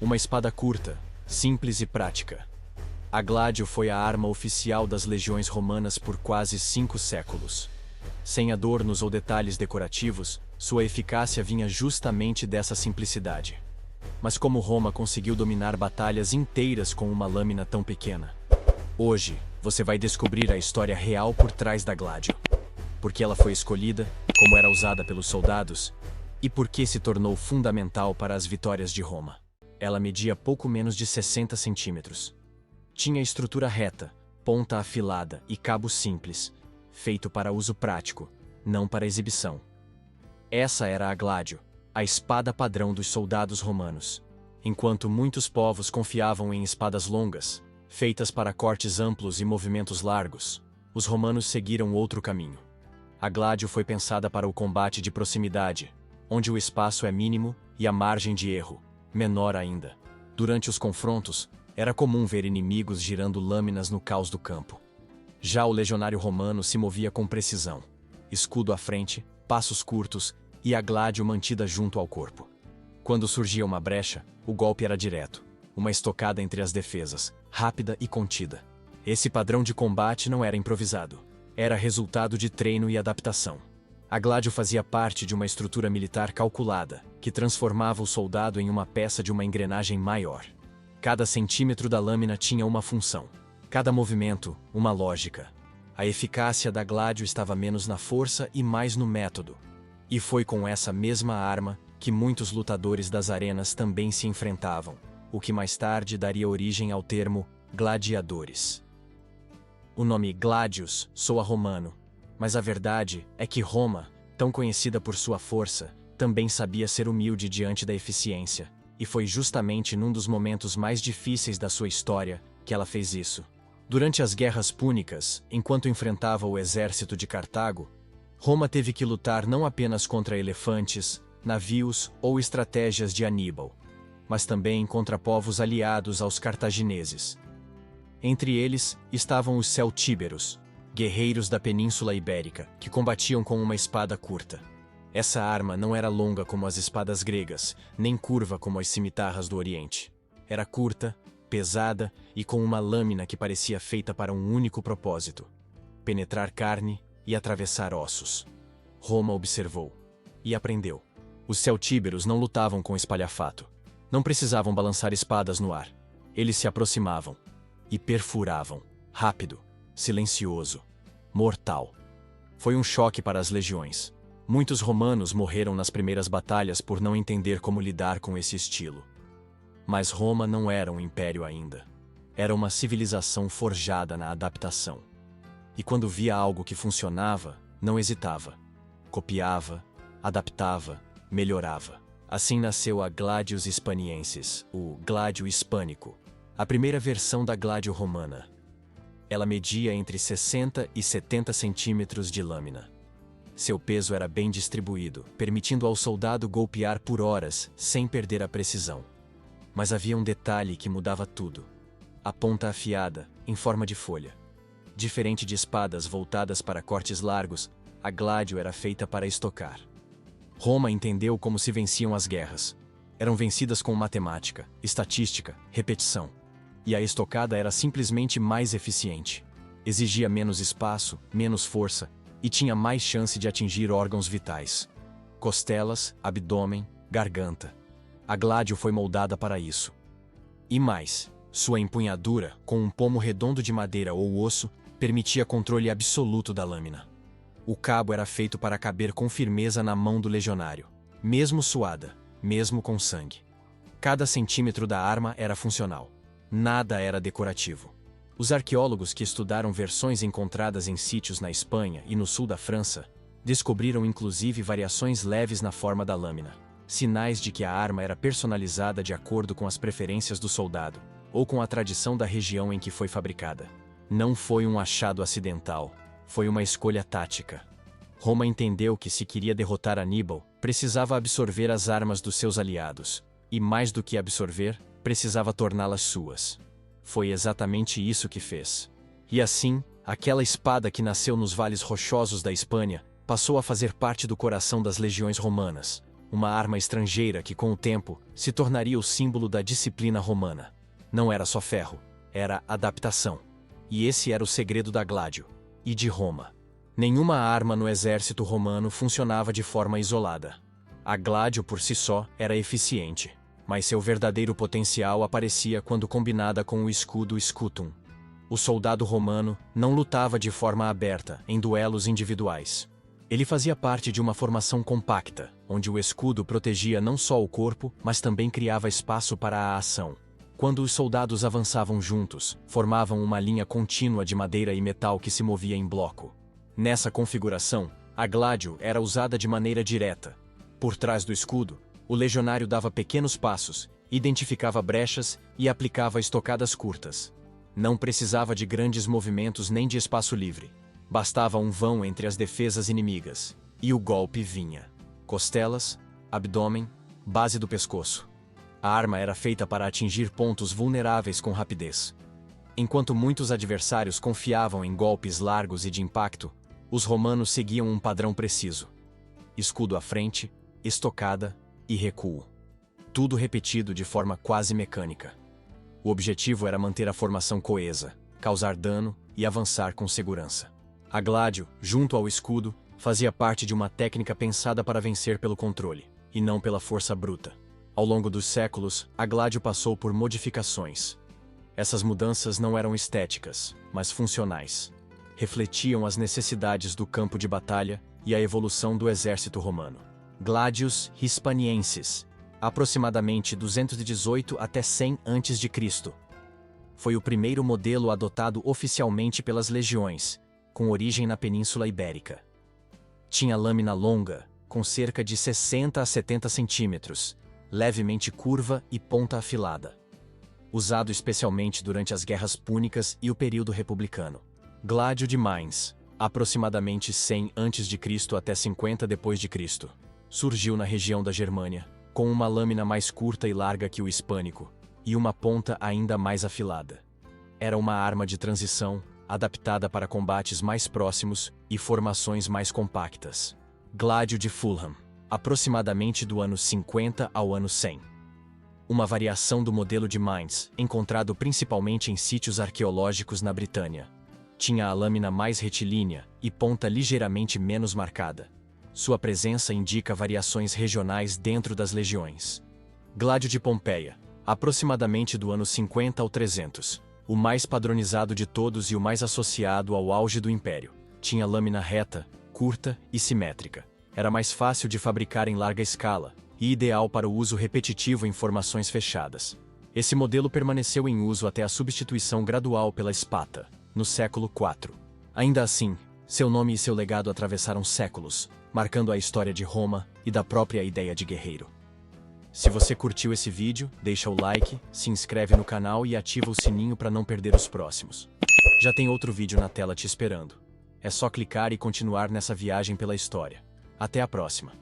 Uma espada curta, simples e prática. A gládio foi a arma oficial das legiões romanas por quase 5 séculos. Sem adornos ou detalhes decorativos, sua eficácia vinha justamente dessa simplicidade. Mas como Roma conseguiu dominar batalhas inteiras com uma lâmina tão pequena? Hoje, você vai descobrir a história real por trás da gládio. Por que ela foi escolhida, como era usada pelos soldados, e por que se tornou fundamental para as vitórias de Roma. Ela media pouco menos de 60 centímetros. Tinha estrutura reta, ponta afilada e cabo simples, feito para uso prático, não para exibição. Essa era a gládio, a espada padrão dos soldados romanos. Enquanto muitos povos confiavam em espadas longas, feitas para cortes amplos e movimentos largos, os romanos seguiram outro caminho. A gládio foi pensada para o combate de proximidade, onde o espaço é mínimo e a margem de erro menor ainda. Durante os confrontos, era comum ver inimigos girando lâminas no caos do campo. Já o legionário romano se movia com precisão, escudo à frente, passos curtos e a gládio mantida junto ao corpo. Quando surgia uma brecha, o golpe era direto, uma estocada entre as defesas, rápida e contida. Esse padrão de combate não era improvisado, era resultado de treino e adaptação. A gládio fazia parte de uma estrutura militar calculada, que transformava o soldado em uma peça de uma engrenagem maior. Cada centímetro da lâmina tinha uma função, cada movimento, uma lógica. A eficácia da gládio estava menos na força e mais no método. E foi com essa mesma arma que muitos lutadores das arenas também se enfrentavam, o que mais tarde daria origem ao termo gladiadores. O nome gladius soa romano, mas a verdade é que Roma, tão conhecida por sua força, também sabia ser humilde diante da eficiência, e foi justamente num dos momentos mais difíceis da sua história que ela fez isso. Durante as guerras púnicas, enquanto enfrentava o exército de Cartago, Roma teve que lutar não apenas contra elefantes, navios ou estratégias de Aníbal, mas também contra povos aliados aos cartagineses. Entre eles estavam os celtíberos, guerreiros da Península Ibérica, que combatiam com uma espada curta. Essa arma não era longa como as espadas gregas, nem curva como as cimitarras do Oriente. Era curta, pesada e com uma lâmina que parecia feita para um único propósito: penetrar carne e atravessar ossos. Roma observou e aprendeu. Os celtíberos não lutavam com espalhafato. Não precisavam balançar espadas no ar. Eles se aproximavam e perfuravam, rápido, silencioso, mortal. Foi um choque para as legiões. Muitos romanos morreram nas primeiras batalhas por não entender como lidar com esse estilo. Mas Roma não era um império ainda. Era uma civilização forjada na adaptação. E quando via algo que funcionava, não hesitava. Copiava, adaptava, melhorava. Assim nasceu a Gladius Hispaniensis, o Gládio Hispânico, a primeira versão da gládio romana. Ela media entre 60 e 70 centímetros de lâmina. Seu peso era bem distribuído, permitindo ao soldado golpear por horas sem perder a precisão. Mas havia um detalhe que mudava tudo: a ponta afiada, em forma de folha. Diferente de espadas voltadas para cortes largos, a gládio era feita para estocar. Roma entendeu como se venciam as guerras. Eram vencidas com matemática, estatística, repetição. E a estocada era simplesmente mais eficiente. Exigia menos espaço, menos força, e tinha mais chance de atingir órgãos vitais: costelas, abdômen, garganta. A gládio foi moldada para isso. E mais, sua empunhadura, com um pomo redondo de madeira ou osso, permitia controle absoluto da lâmina. O cabo era feito para caber com firmeza na mão do legionário, mesmo suada, mesmo com sangue. Cada centímetro da arma era funcional. Nada era decorativo. Os arqueólogos que estudaram versões encontradas em sítios na Espanha e no sul da França descobriram inclusive variações leves na forma da lâmina, sinais de que a arma era personalizada de acordo com as preferências do soldado ou com a tradição da região em que foi fabricada. Não foi um achado acidental, foi uma escolha tática. Roma entendeu que, se queria derrotar Aníbal, precisava absorver as armas dos seus aliados, e mais do que absorver, precisava torná-las suas. Foi exatamente isso que fez. E assim, aquela espada que nasceu nos vales rochosos da Espanha passou a fazer parte do coração das legiões romanas, uma arma estrangeira que, com o tempo, se tornaria o símbolo da disciplina romana. Não era só ferro, era adaptação. E esse era o segredo da Gládio e de Roma. Nenhuma arma no exército romano funcionava de forma isolada. A Gládio por si só era eficiente, mas seu verdadeiro potencial aparecia quando combinada com o escudo scutum. O soldado romano não lutava de forma aberta, em duelos individuais. Ele fazia parte de uma formação compacta, onde o escudo protegia não só o corpo, mas também criava espaço para a ação. Quando os soldados avançavam juntos, formavam uma linha contínua de madeira e metal que se movia em bloco. Nessa configuração, a Gládio era usada de maneira direta. Por trás do escudo, o legionário dava pequenos passos, identificava brechas e aplicava estocadas curtas. Não precisava de grandes movimentos nem de espaço livre. Bastava um vão entre as defesas inimigas, e o golpe vinha. Costelas, abdômen, base do pescoço. A arma era feita para atingir pontos vulneráveis com rapidez. Enquanto muitos adversários confiavam em golpes largos e de impacto, os romanos seguiam um padrão preciso. Escudo à frente, estocada e recuo. Tudo repetido de forma quase mecânica. O objetivo era manter a formação coesa, causar dano e avançar com segurança. A Gládio, junto ao escudo, fazia parte de uma técnica pensada para vencer pelo controle, e não pela força bruta. Ao longo dos séculos, a Gládio passou por modificações. Essas mudanças não eram estéticas, mas funcionais. Refletiam as necessidades do campo de batalha e a evolução do exército romano. Gladius Hispaniensis, aproximadamente 218 até 100 a.C. Foi o primeiro modelo adotado oficialmente pelas legiões, com origem na Península Ibérica. Tinha lâmina longa, com cerca de 60 a 70 centímetros, levemente curva e ponta afilada. Usado especialmente durante as guerras púnicas e o período republicano. Gládio de Mainz, aproximadamente 100 a.C. até 50 d.C., surgiu na região da Germânia, com uma lâmina mais curta e larga que o hispânico, e uma ponta ainda mais afilada. Era uma arma de transição, adaptada para combates mais próximos e formações mais compactas. Gládio de Fulham, aproximadamente do ano 50 ao ano 100. Uma variação do modelo de Mainz, encontrado principalmente em sítios arqueológicos na Britânia. Tinha a lâmina mais retilínea e ponta ligeiramente menos marcada. Sua presença indica variações regionais dentro das legiões. Gládio de Pompeia, aproximadamente do ano 50 ao 300. O mais padronizado de todos e o mais associado ao auge do Império. Tinha lâmina reta, curta e simétrica. Era mais fácil de fabricar em larga escala e ideal para o uso repetitivo em formações fechadas. Esse modelo permaneceu em uso até a substituição gradual pela espata, no século IV. Ainda assim, seu nome e seu legado atravessaram séculos, marcando a história de Roma e da própria ideia de guerreiro. Se você curtiu esse vídeo, deixa o like, se inscreve no canal e ativa o sininho para não perder os próximos. Já tem outro vídeo na tela te esperando. É só clicar e continuar nessa viagem pela história. Até a próxima!